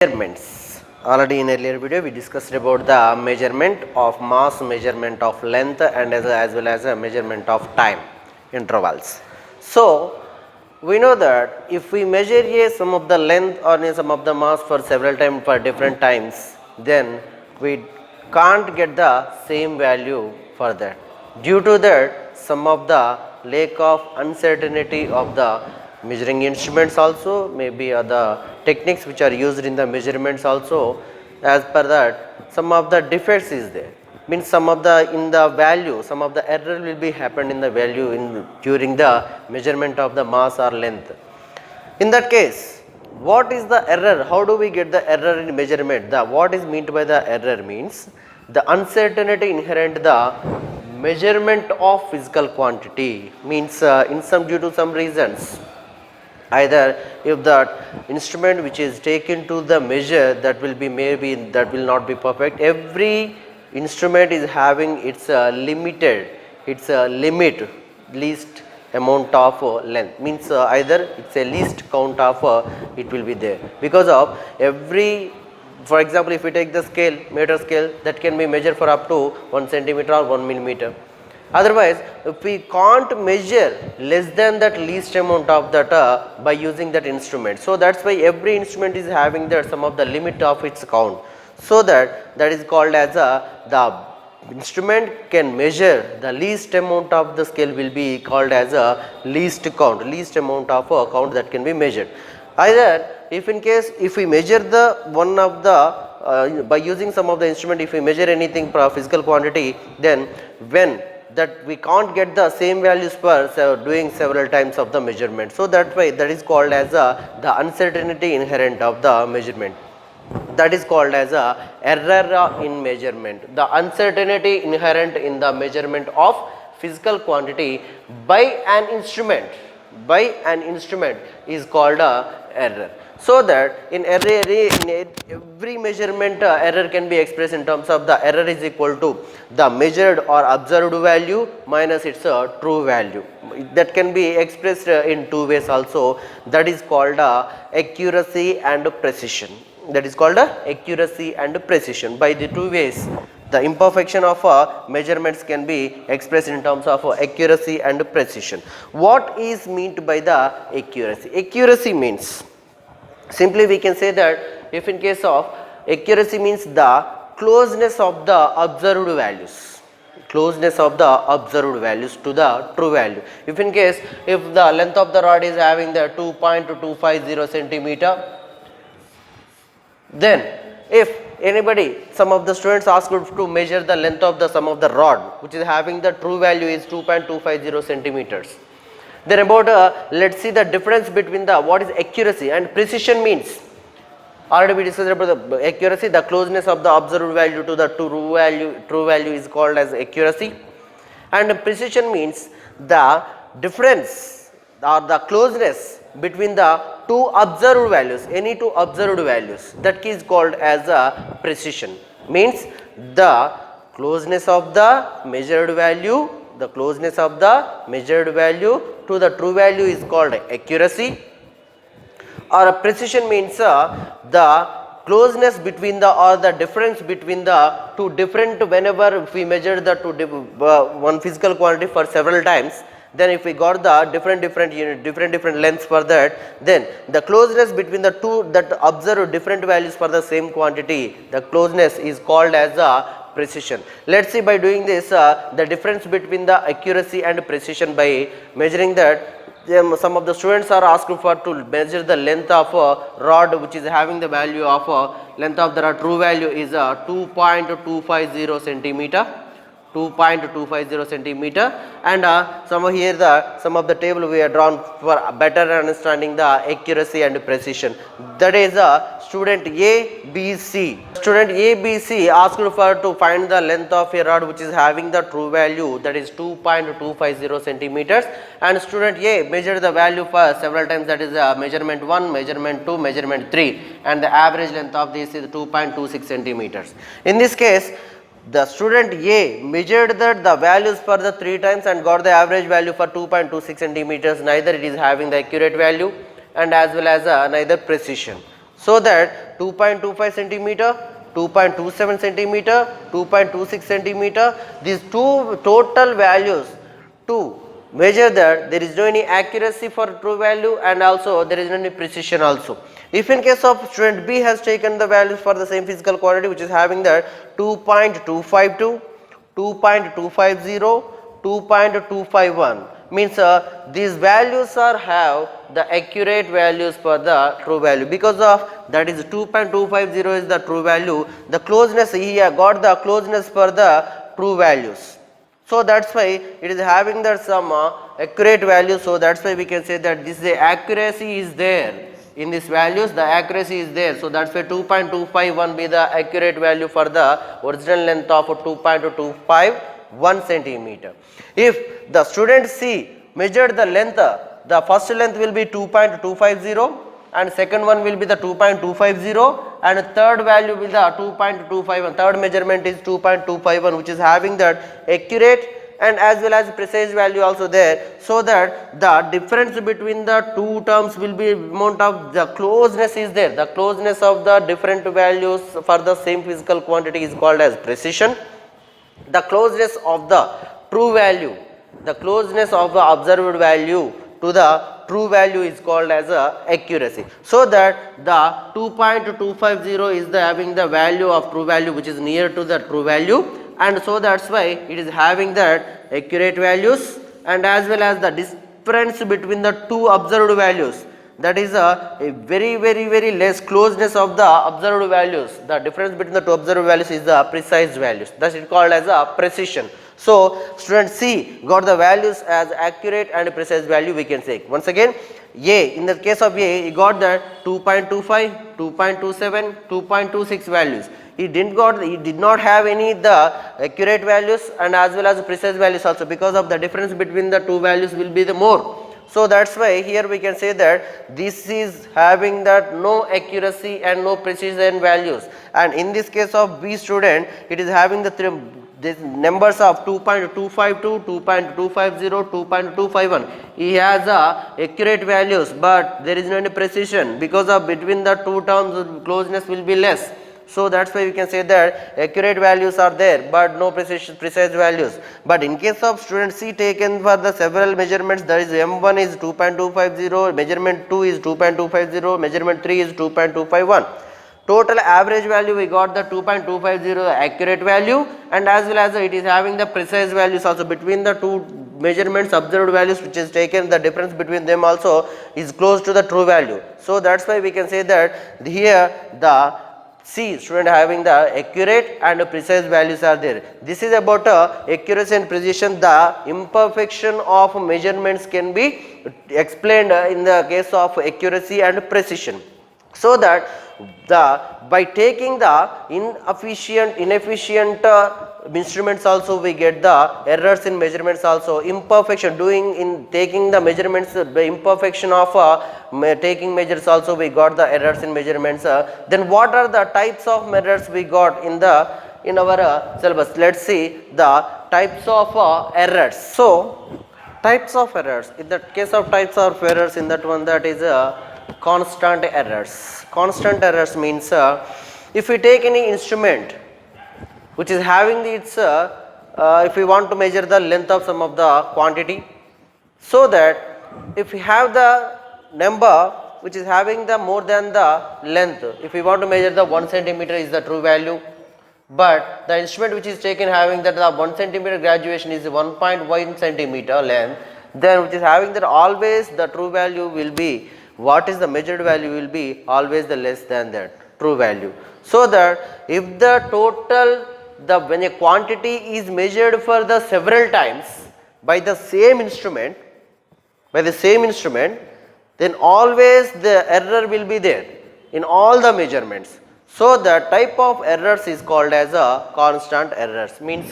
Measurements. Already in earlier video we discussed about the measurement of mass, measurement of length, and as well as a measurement of time intervals. So we know that if we measure some of the length or some of the mass for several times for different times, then we can't get the same value for that. Due to that, some of the lack of uncertainty of the measuring instruments also, maybe other techniques which are used in the measurements also, as per that some of the defects is there, means some of the in the value, some of the error will be happened in the value in during the measurement of the mass or length. In that case, what is the error? How do we get the error in measurement? The what is meant by the error means the uncertainty inherent the measurement of physical quantity, means in some due to some reasons, either if that instrument which is taken to the measure that will be maybe that will not be perfect. Every instrument is having its limited, its limit, least amount of length, means either it's a least count of it will be there, because of every, for example, if we take the scale, meter scale, that can be measured for up to 1 centimeter or 1 millimeter. Otherwise, if we can't measure less than that least amount of that by using that instrument. So that's why every instrument is having that some of the limit of its count. So that is called as the instrument can measure the least amount of the scale will be called as a least count, least amount of count that can be measured. Either if in case if we measure the one of the by using some of the instrument, if we measure anything for physical quantity, then when that we can't get the same values per doing several times of the measurement. So that way that is called as the uncertainty inherent of the measurement. That is called as error in measurement. The uncertainty inherent in the measurement of physical quantity by an instrument is called error. So that in every measurement error can be expressed in terms of the error is equal to the measured or observed value minus its true value. That can be expressed in two ways also. That is called accuracy and precision. That is called accuracy and precision. By the two ways, the imperfection of measurements can be expressed in terms of accuracy and precision. What is meant by the accuracy? Accuracy means, simply we can say that if in case of accuracy means the closeness of the observed values, closeness of the observed values to the true value. If in case if the length of the rod is having the 2.250 centimeter, then if anybody, some of the students asked to measure the length of the some of the rod which is having the true value is 2.250 centimeters. Then about let's see the difference between the what is accuracy and precision means. Already we discussed about the accuracy, the closeness of the observed value to the true value is called as accuracy, and precision means the difference or the closeness between the two observed values, any two observed values, that is called as a precision. Means the closeness of the measured value, the closeness of the measured value to the true value is called accuracy, or a precision means the closeness between the or the difference between the two different, whenever we measure the two one physical quantity for several times, then if we got the different lengths for that, then the closeness between the two that observe different values for the same quantity, the closeness is called as a precision. Let's see by doing this the difference between the accuracy and precision by measuring that. Some of the students are asked for to measure the length of a rod which is having the value of length of the rod true value is 2.250 centimeter. 2.250 centimeter, and some of the table we have drawn for better understanding the accuracy and precision. That is student ABC. Student ABC asked for to find the length of a rod which is having the true value, that is 2.250 centimeters, and student A measured the value for several times, that is measurement 1, measurement 2, measurement 3, and the average length of this is 2.26 centimeters. In this case, the student A measured the values for the 3 times and got the average value for 2.26 centimeters. Neither it is having the accurate value and as well as neither precision. So that 2.25 centimeter, 2.27 centimeter, 2.26 centimeter, these two total values to measure that there is no any accuracy for true value and also there is no any precision also. If in case of student B has taken the values for the same physical quantity which is having that 2.252, 2.250, 2.251 means these values are have the accurate values for the true value, because of that is 2.250 is the true value, the closeness he got the closeness for the true values. So that's why it is having that some accurate value, so that's why we can say that this the accuracy is there in these values, the accuracy is there. So that's why 2.251 be the accurate value for the original length of 2.251 centimeter. If the student C measured the length, the first length will be 2.250 and second one will be the 2.250 and third value will be the 2.251, third measurement is 2.251 which is having that accurate and as well as precise value also there, so that the difference between the two terms will be amount of the closeness is there, the closeness of the different values for the same physical quantity is called as precision. The closeness of the true value, the closeness of the observed value to the true value is called as accuracy. So that the 2.250 is the having the value of true value which is near to the true value, and so that's why it is having that accurate values and as well as the difference between the two observed values, that is a very less closeness of the observed values, the difference between the two observed values is the precise values, that is called as a precision. So student C got the values as accurate and precise value we can say. Once again, A, in the case of A, he got the 2.25, 2.27, 2.26 values. He did not have any the accurate values and as well as precise values also, because of the difference between the two values will be the more. So that's why here we can say that this is having that no accuracy and no precision values, and in this case of B student it is having the numbers of 2.252, 2.250, 2.251. He has accurate values but there is no any precision, because of between the two terms closeness will be less. So that's why we can say that accurate values are there but no precise values. But in case of student C taken for the several measurements, that is M1 is 2.250, measurement 2 is 2.250, measurement 3 is 2.251. Total average value we got the 2.250 accurate value and as well as it is having the precise values also, between the two measurements observed values which is taken, the difference between them also is close to the true value. So that's why we can say that here the C student having the accurate and precise values are there. This is about accuracy and precision. The imperfection of measurements can be explained in the case of accuracy and precision. So that by taking the inefficient instruments also we get the errors in measurements also, imperfection in taking the measurements, the imperfection of taking measures also we got the errors in measurements. Then what are the types of errors we got in our syllabus? Let's see the types of errors. So types of errors, in the case of types of errors, in that one, that is constant errors. Constant errors means if we take any instrument which is having its if we want to measure the length of some of the quantity, so that if we have the number which is having the more than the length, if we want to measure the 1 centimeter is the true value, but the instrument which is taken having that the 1 centimeter graduation is 1.1 centimeter length, then which is having that always the true value will be, what is the measured value will be always the less than that true value. So that if the total when a quantity is measured for the several times by the same instrument, then always the error will be there in all the measurements. So the type of errors is called as a constant errors. Means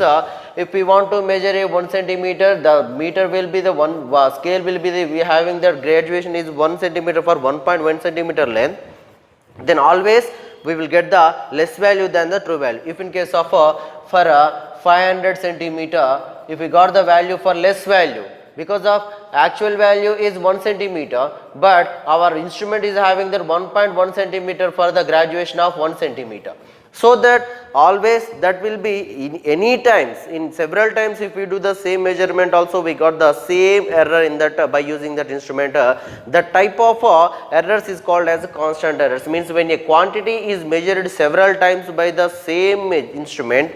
if we want to measure a 1 centimeter, the meter will be the one, scale will be we having the graduation is 1 centimeter for 1.1 centimeter length, then always we will get the less value than the true value. If in case of for 500 centimeter, if we got the value for less value, because of actual value is 1 centimeter, but our instrument is having that 1.1 centimeter for the graduation of 1 centimeter. So that always that will be in any times, in several times if we do the same measurement also we got the same error in that by using that instrument. That type of errors is called as constant errors. Means when a quantity is measured several times by the same instrument,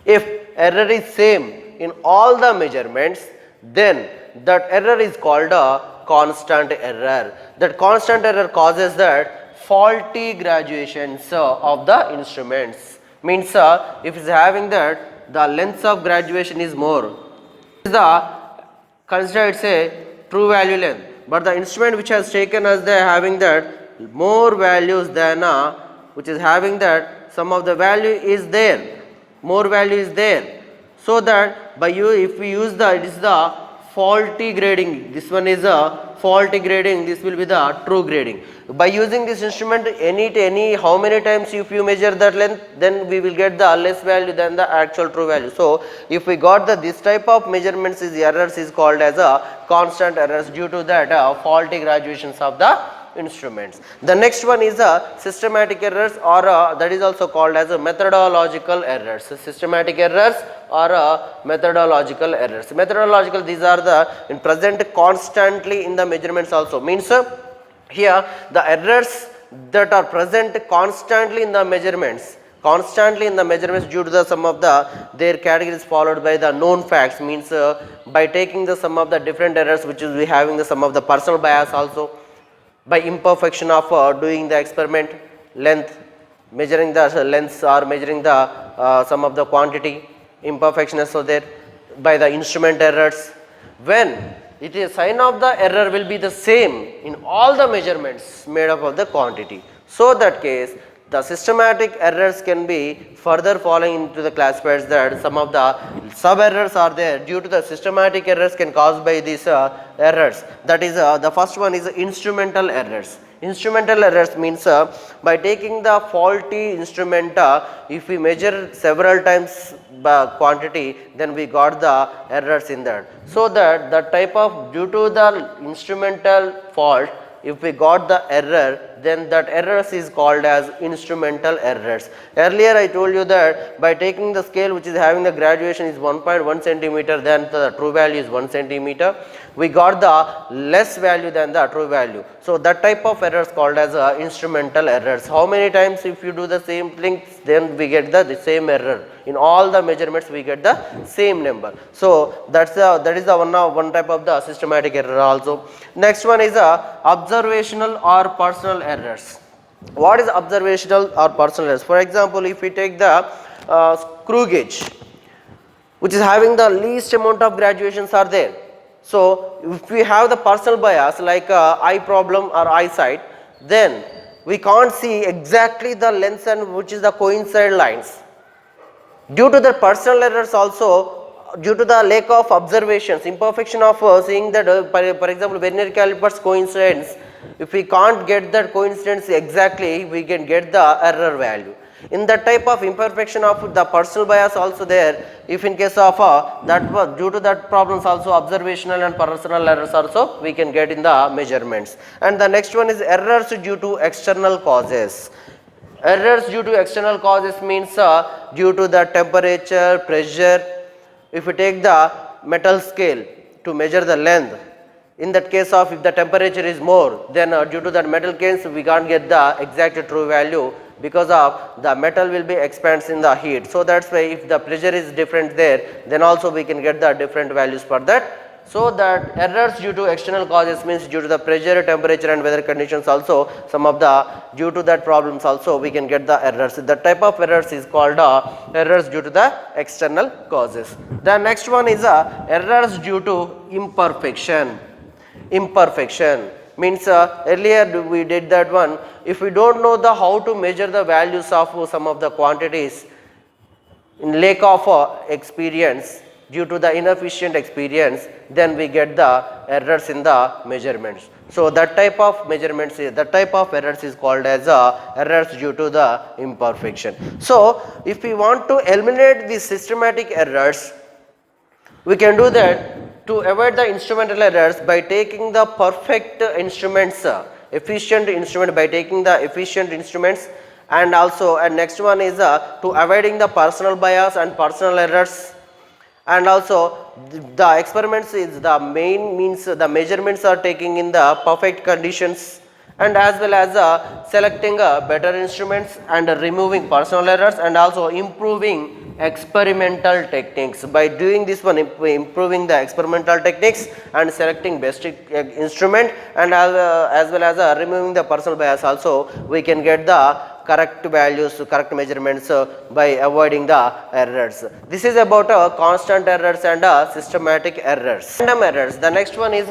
if error is same in all the measurements, then that error is called a constant error. That constant error causes that faulty graduations of the instruments. Means if it is having that the length of graduation is more, is the considered say true value length, but the instrument which has taken as they having that more values than which is having that some of the value is there, more value is there. So that by you, if we use the, it is the faulty grading, this one is a faulty grading, this will be the true grading. By using this instrument any how many times if you measure that length, then we will get the less value than the actual true value. So if we got the this type of measurements, is errors is called as a constant errors due to that faulty graduations of the instruments. The next one is systematic errors, or that is also called as methodological errors. Systematic errors or methodological errors. Methodological, these are the in present constantly in the measurements also. Means here the errors that are present constantly in the measurements, due to the sum of the their categories followed by the known facts. Means by taking the sum of the different errors which is we having the sum of the personal bias also, by imperfection of doing the experiment, length, measuring the lengths or measuring the sum of the quantity, imperfection is so there, by the instrument errors. When it is sign of the error will be the same in all the measurements made up of the quantity. So that case the systematic errors can be further falling into the classifiers that some of the sub errors are there due to the systematic errors can cause by these errors. That is the first one is instrumental errors. Instrumental errors means by taking the faulty instrument, if we measure several times by quantity, then we got the errors in that. So that the type of due to the instrumental fault, if we got the error, then that errors is called as instrumental errors. Earlier I told you that by taking the scale which is having the graduation is 1.1 centimeter, then the true value is 1 centimeter, we got the less value than the true value. So that type of errors called as instrumental errors. How many times if you do the same thing, then we get the same error. In all the measurements we get the same number. So that is the one type of the systematic error also. Next one is observational or personal errors. What is observational or personal errors? For example, if we take the screw gauge which is having the least amount of graduations are there. So if we have the personal bias like eye problem or eyesight, then we can't see exactly the length and which is the coincide lines. Due to the personal errors also, due to the lack of observations, imperfection of seeing that for example vernier calipers coincidence, if we can't get that coincidence exactly, we can get the error value. In that type of imperfection of the personal bias also there, if in case of that was due to that problems also observational and personal errors also we can get in the measurements. And the next one is errors due to external causes. Errors due to external causes means due to the temperature, pressure. If we take the metal scale to measure the length, in that case of if the temperature is more, then due to that metal case we can't get the exact true value because of the metal will be expands in the heat. So that's why if the pressure is different there, then also we can get the different values for that. So that errors due to external causes means due to the pressure, temperature and weather conditions also, some of the due to that problems also we can get the errors. The type of errors is called errors due to the external causes. The next one is errors due to imperfection. Imperfection means earlier we did that one. If we don't know the how to measure the values of some of the quantities in lack of experience, due to the inefficient experience, then we get the errors in the measurements. So that type of measurements, that type of errors is called as errors due to the imperfection. So if we want to eliminate these systematic errors, we can do that to avoid the instrumental errors by taking the perfect instruments, efficient instrument by taking the efficient instruments, and also and next one is to avoiding the personal bias and personal errors. And also the experiments is the main means the measurements are taking in the perfect conditions, and as well as selecting better instruments and removing personal errors, and also improving experimental techniques. By doing this one, improving the experimental techniques and selecting best instrument, and as well as removing the personal bias also, we can get the correct values, correct measurements by avoiding the errors. This is about constant errors and systematic errors. Random errors. The next one is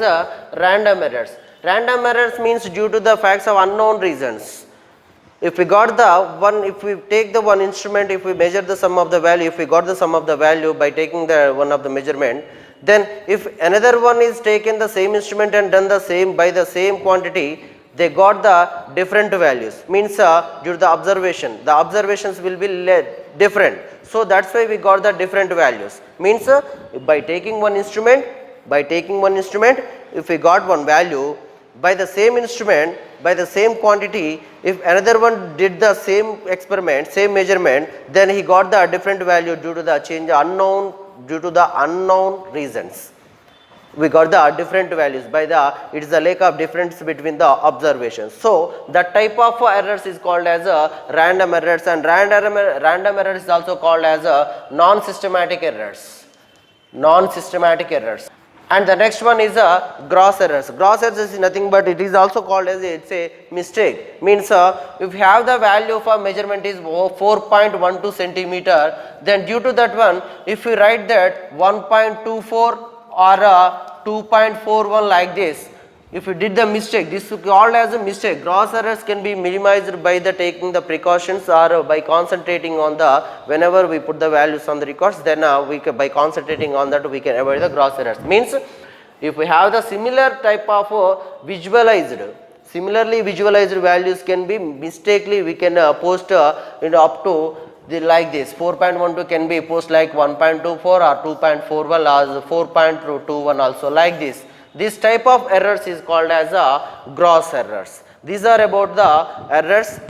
random errors. Random errors means due to the facts of unknown reasons. If we got the one, if we take the one instrument, if we measure the sum of the value, if we got the sum of the value by taking the one of the measurement, then if another one is taken the same instrument and done the same by the same quantity, they got the different values, means due to the observations will be different. So that's why we got the different values, means by taking one instrument, if we got one value by the same instrument, by the same quantity, if another one did the same experiment, same measurement, then he got the different value due to the change unknown, due to the unknown reasons. We got the different values by the, it is the lack of difference between the observations. So that type of errors is called as random errors, and random errors is also called as non-systematic errors. And the next one is gross errors. Gross errors is nothing but it is also called as it's a mistake. Means if you have the value of a measurement is 4.12 centimeter, then due to that one, if you write that 1.24 or 2.41 like this, if you did the mistake, this is called as a mistake. Gross errors can be minimized by the taking the precautions or by concentrating on the, whenever we put the values on the records, then we can, by concentrating on that we can avoid the gross errors. Means if we have the similar type of similarly visualized values can be mistakenly we can post up to the like this 4.12 can be post like 1.24 or 2.41 or 4.21 also like this. This type of errors is called as gross errors. These are about the errors